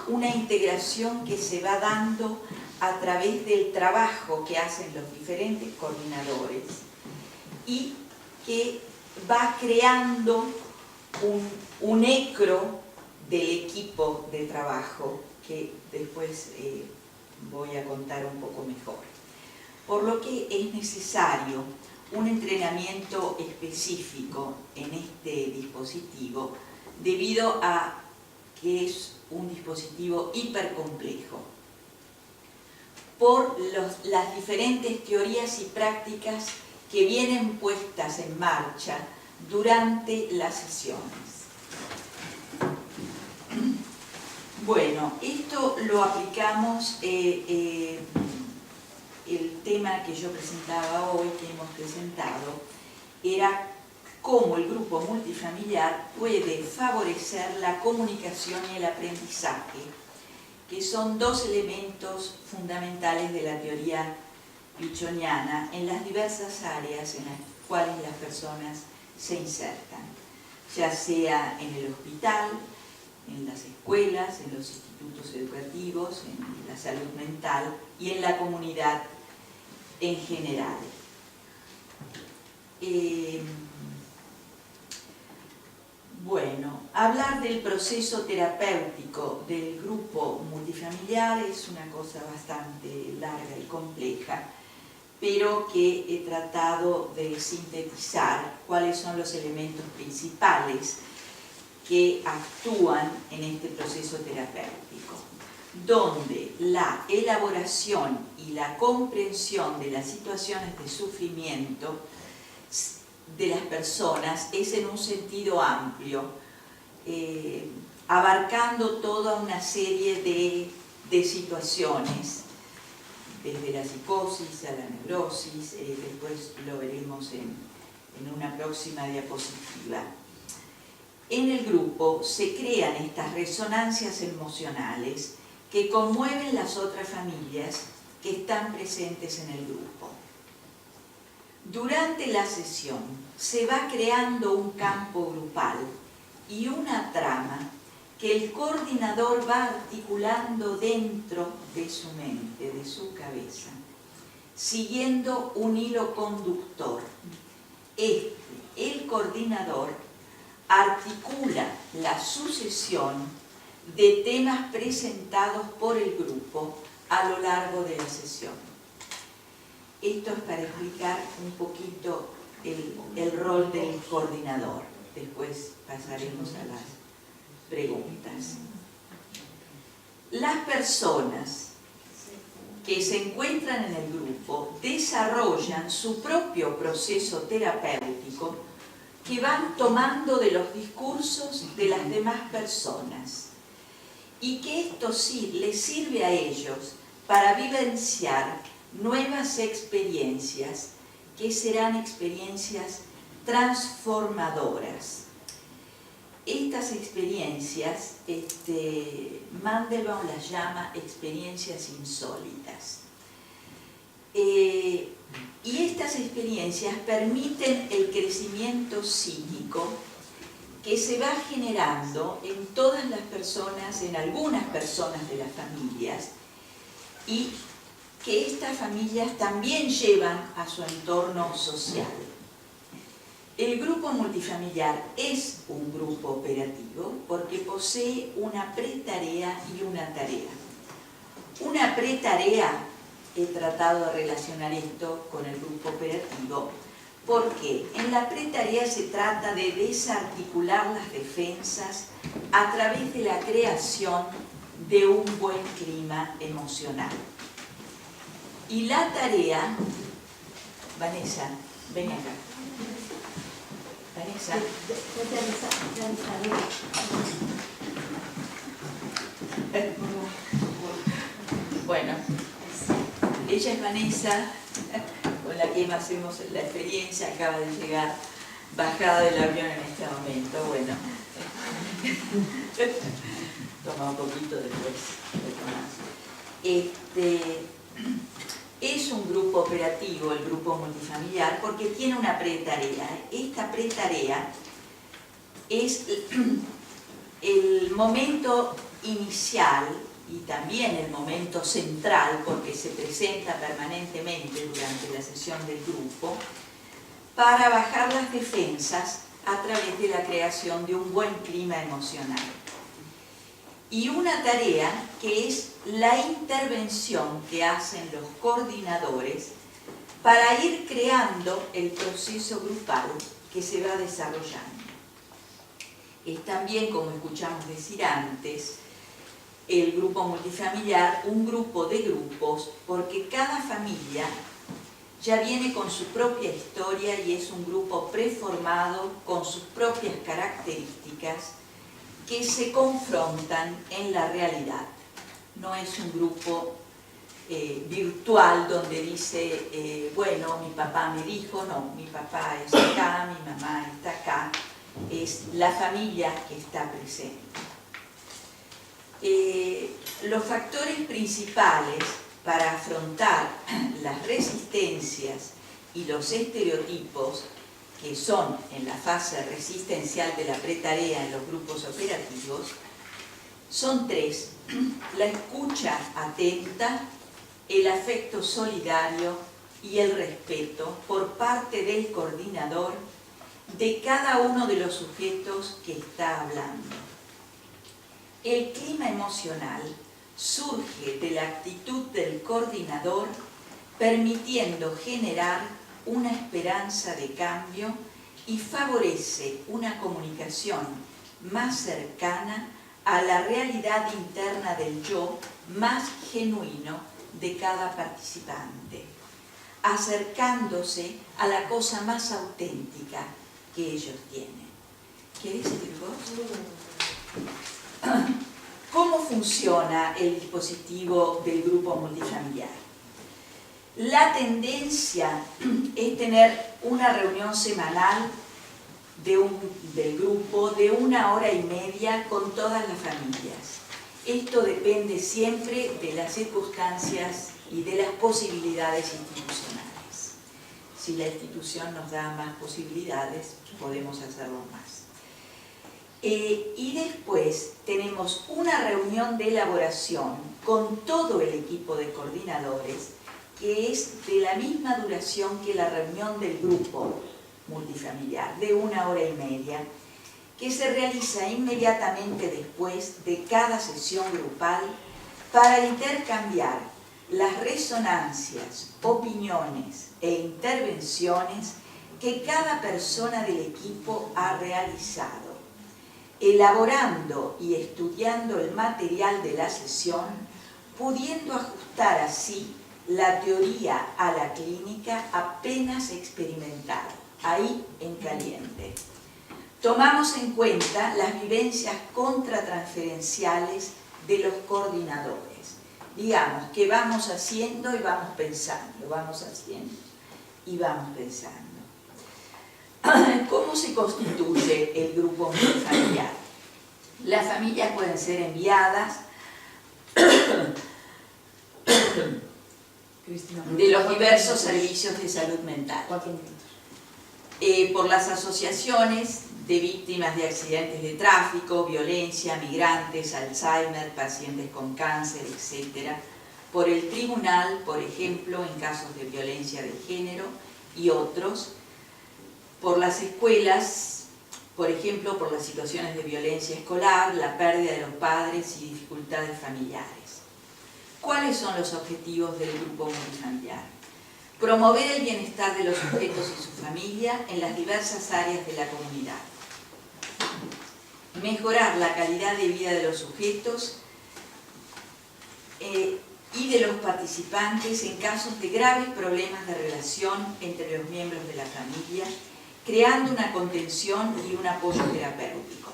una integración que se va dando a través del trabajo que hacen los diferentes coordinadores y que va creando un ecro del equipo de trabajo que después voy a contar un poco mejor. Por lo que es necesario un entrenamiento específico en este dispositivo debido a que es un dispositivo hipercomplejo por las diferentes teorías y prácticas que vienen puestas en marcha durante las sesiones. Bueno, esto lo aplicamos, el tema que yo presentaba hoy, que hemos presentado, era cómo el grupo multifamiliar puede favorecer la comunicación y el aprendizaje, que son dos elementos fundamentales de la teoría pichoniana en las diversas áreas en las cuales las personas se insertan, ya sea en el hospital, en las escuelas, en los institutos educativos, en la salud mental y en la comunidad en general. Bueno, hablar del proceso terapéutico del grupo multifamiliar es una cosa bastante larga y compleja, pero que he tratado de sintetizar cuáles son los elementos principales que actúan en este proceso terapéutico, donde la elaboración y la comprensión de las situaciones de sufrimiento de las personas es en un sentido amplio, abarcando toda una serie de situaciones, desde la psicosis a la neurosis, después lo veremos en una próxima diapositiva. En el grupo se crean estas resonancias emocionales que conmueven las otras familias que están presentes en el grupo. Durante la sesión se va creando un campo grupal y una trama que el coordinador va articulando dentro de su mente, de su cabeza, siguiendo un hilo conductor. El coordinador, articula la sucesión de temas presentados por el grupo a lo largo de la sesión. Esto es para explicar un poquito el rol del coordinador. Después pasaremos a las preguntas. Las personas que se encuentran en el grupo desarrollan su propio proceso terapéutico que van tomando de los discursos de las demás personas y que esto sí les sirve a ellos para vivenciar nuevas experiencias que serán experiencias transformadoras. Estas experiencias, Mandelbaum las llama experiencias insólitas. Y estas experiencias permiten el crecimiento psíquico que se va generando en todas las personas, en algunas personas de las familias, y que estas familias también llevan a su entorno social. El grupo multifamiliar es un grupo operativo porque posee una pretarea y una tarea. Una pretarea, he tratado de relacionar esto con el grupo operativo, porque en la pretarea se trata de desarticular las defensas a través de la creación de un buen clima emocional. Y la tarea, Vanessa, ven acá. Vanessa. Bueno, ella es Vanessa, con la que hacemos la experiencia, acaba de llegar bajada del avión en este momento. Bueno, toma un poquito después. Es un grupo operativo, el grupo multifamiliar, porque tiene una pretarea. Esta pretarea es el momento inicial y también el momento central, porque se presenta permanentemente durante la sesión del grupo, para bajar las defensas a través de la creación de un buen clima emocional. Y una tarea que es la intervención que hacen los coordinadores para ir creando el proceso grupal que se va desarrollando. Es también, como escuchamos decir antes, el grupo multifamiliar, un grupo de grupos, porque cada familia ya viene con su propia historia y es un grupo preformado con sus propias características que se confrontan en la realidad. No es un grupo virtual donde dice, bueno, mi papá me dijo, no, mi papá está acá, mi mamá está acá, es la familia que está presente. Los factores principales para afrontar las resistencias y los estereotipos que son en la fase resistencial de la pretarea en los grupos operativos son tres: la escucha atenta, el afecto solidario y el respeto por parte del coordinador de cada uno de los sujetos que está hablando. El clima emocional surge de la actitud del coordinador, permitiendo generar una esperanza de cambio y favorece una comunicación más cercana a la realidad interna del yo más genuino de cada participante, acercándose a la cosa más auténtica que ellos tienen. ¿Querés decir vos? ¿Cómo funciona el dispositivo del grupo multifamiliar? La tendencia es tener una reunión semanal del grupo de 1 hora y media con todas las familias. Esto depende siempre de las circunstancias y de las posibilidades institucionales. Si la institución nos da más posibilidades, podemos hacerlo más. Y después tenemos una reunión de elaboración con todo el equipo de coordinadores, que es de la misma duración que la reunión del grupo multifamiliar, de 1 hora y media, que se realiza inmediatamente después de cada sesión grupal para intercambiar las resonancias, opiniones e intervenciones que cada persona del equipo ha realizado, elaborando y estudiando el material de la sesión, pudiendo ajustar así la teoría a la clínica apenas experimentada, ahí en caliente. Tomamos en cuenta las vivencias contratransferenciales de los coordinadores. Digamos que vamos haciendo y vamos pensando, vamos haciendo y vamos pensando. ¿Cómo se constituye el grupo multifamiliar? Las familias pueden ser enviadas de los diversos servicios de salud mental. 4 minutos. Por las asociaciones de víctimas de accidentes de tráfico, violencia, migrantes, Alzheimer, pacientes con cáncer, etc. Por el tribunal, por ejemplo, en casos de violencia de género y otros. Por las escuelas, por ejemplo, por las situaciones de violencia escolar, la pérdida de los padres y dificultades familiares. ¿Cuáles son los objetivos del grupo multifamiliar? Promover el bienestar de los sujetos y su familia en las diversas áreas de la comunidad. Mejorar la calidad de vida de los sujetos y de los participantes en casos de graves problemas de relación entre los miembros de la familia, creando una contención y un apoyo terapéutico.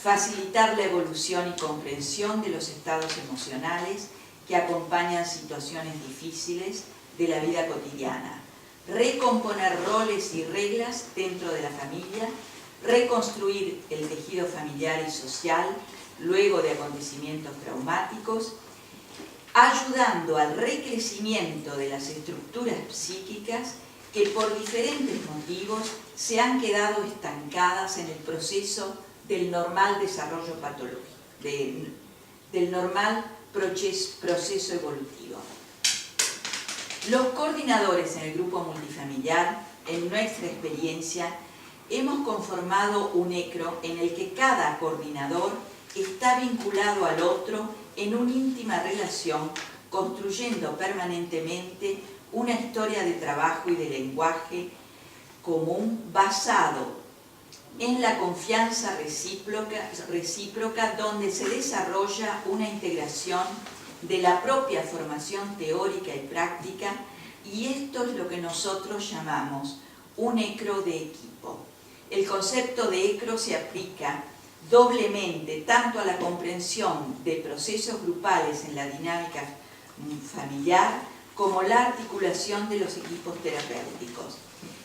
Facilitar la evolución y comprensión de los estados emocionales que acompañan situaciones difíciles de la vida cotidiana. Recomponer roles y reglas dentro de la familia, reconstruir el tejido familiar y social luego de acontecimientos traumáticos, ayudando al recrecimiento de las estructuras psíquicas que por diferentes motivos se han quedado estancadas en el proceso del normal desarrollo patológico, del normal proceso evolutivo. Los coordinadores en el grupo multifamiliar, en nuestra experiencia, hemos conformado un ECRO en el que cada coordinador está vinculado al otro en una íntima relación, construyendo permanentemente una historia de trabajo y de lenguaje común basado en la confianza recíproca donde se desarrolla una integración de la propia formación teórica y práctica, y esto es lo que nosotros llamamos un ECRO de equipo. El concepto de ECRO se aplica doblemente tanto a la comprensión de procesos grupales en la dinámica familiar como la articulación de los equipos terapéuticos.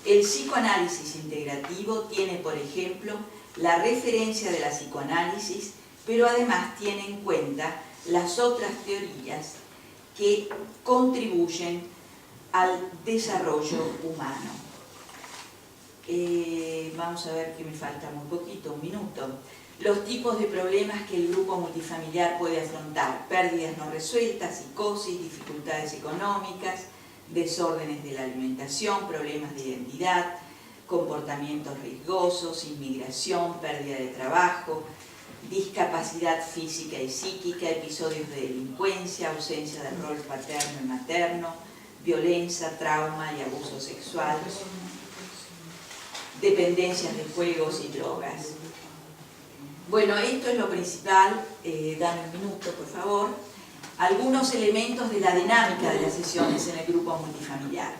El psicoanálisis integrativo tiene, por ejemplo, la referencia de la psicoanálisis, pero además tiene en cuenta las otras teorías que contribuyen al desarrollo humano. Vamos a ver que me falta muy poquito, un minuto. Los tipos de problemas que el grupo multifamiliar puede afrontar: pérdidas no resueltas, psicosis, dificultades económicas, desórdenes de la alimentación, problemas de identidad, comportamientos riesgosos, inmigración, pérdida de trabajo, discapacidad física y psíquica, episodios de delincuencia, ausencia del rol paterno y materno, violencia, trauma y abuso sexual, dependencias de juegos y drogas. Bueno, esto es lo principal. Dame un minuto, por favor. Algunos elementos de la dinámica de las sesiones en el grupo multifamiliar.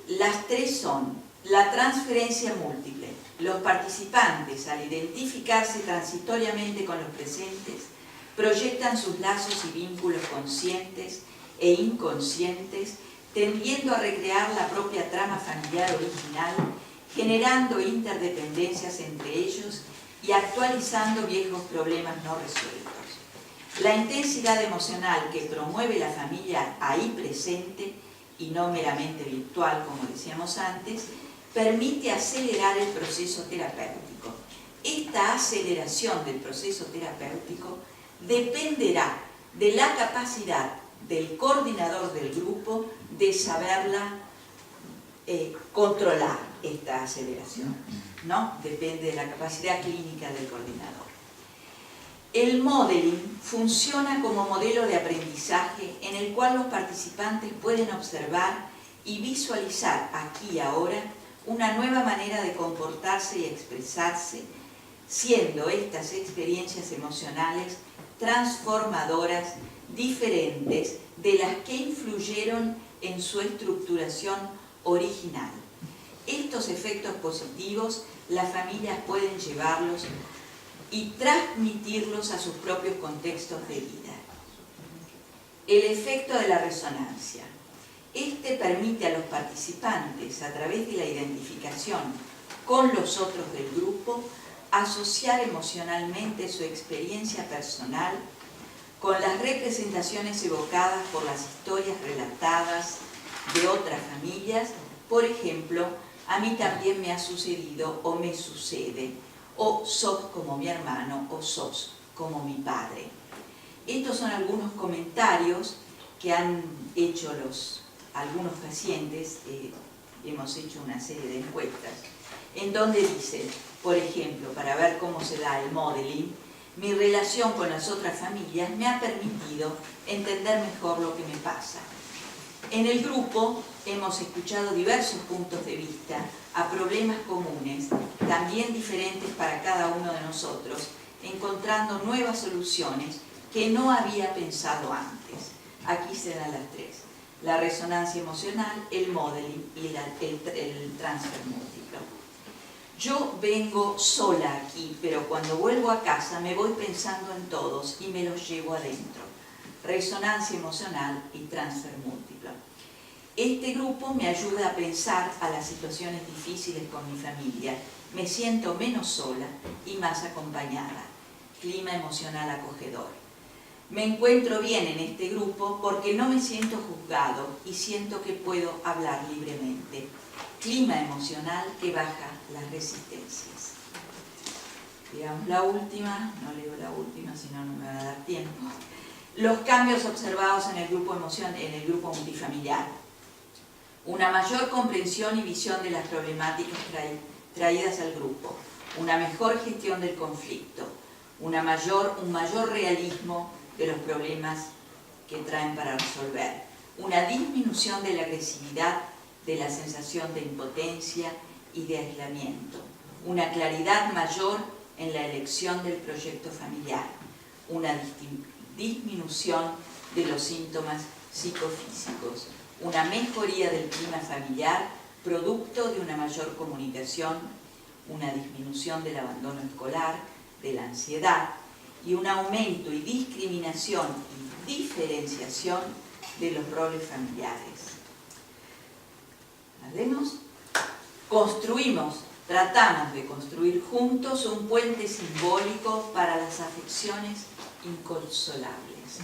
Las tres son: la transferencia múltiple. Los participantes, al identificarse transitoriamente con los presentes, proyectan sus lazos y vínculos conscientes e inconscientes, tendiendo a recrear la propia trama familiar original, generando interdependencias entre ellos y actualizando viejos problemas no resueltos. La intensidad emocional que promueve la familia ahí presente, y no meramente virtual, como decíamos antes, permite acelerar el proceso terapéutico. Esta aceleración del proceso terapéutico dependerá de la capacidad del coordinador del grupo de saberla controlar, esta aceleración, ¿no? Depende de la capacidad clínica del coordinador. El modeling funciona como modelo de aprendizaje en el cual los participantes pueden observar y visualizar aquí y ahora una nueva manera de comportarse y expresarse, siendo estas experiencias emocionales transformadoras, diferentes de las que influyeron en su estructuración original. Estos efectos positivos las familias pueden llevarlos y transmitirlos a sus propios contextos de vida. El efecto de la resonancia. Este permite a los participantes, a través de la identificación con los otros del grupo, asociar emocionalmente su experiencia personal con las representaciones evocadas por las historias relatadas de otras familias. Por ejemplo, a mí también me ha sucedido o me sucede, o sos como mi hermano, o sos como mi padre. Estos son algunos comentarios que han hecho algunos pacientes. Hemos hecho una serie de encuestas en donde dicen, por ejemplo, para ver cómo se da el modeling: mi relación con las otras familias me ha permitido entender mejor lo que me pasa. En el grupo hemos escuchado diversos puntos de vista a problemas comunes, también diferentes para cada uno de nosotros, encontrando nuevas soluciones que no había pensado antes. Aquí se dan las tres: la resonancia emocional, el modeling y el transfer múltiplo. Yo vengo sola aquí, pero cuando vuelvo a casa me voy pensando en todos y me los llevo adentro. Resonancia emocional y transfer múltiplo. Este grupo me ayuda a pensar a las situaciones difíciles con mi familia. Me siento menos sola y más acompañada. Clima emocional acogedor. Me encuentro bien en este grupo porque no me siento juzgado y siento que puedo hablar libremente. Clima emocional que baja las resistencias. Digamos la última, no leo la última, si no, no me va a dar tiempo. Los cambios observados en el grupo multifamiliar. Una mayor comprensión y visión de las problemáticas traídas al grupo. Una mejor gestión del conflicto. Un mayor realismo de los problemas que traen para resolver. Una disminución de la agresividad, de la sensación de impotencia y de aislamiento. Una claridad mayor en la elección del proyecto familiar. Una disminución de los síntomas psicofísicos. Una mejoría del clima familiar, producto de una mayor comunicación. Una disminución del abandono escolar, de la ansiedad. Y un aumento y discriminación y diferenciación de los roles familiares. ¿Vemos? Tratamos de construir juntos un puente simbólico para las afecciones inconsolables.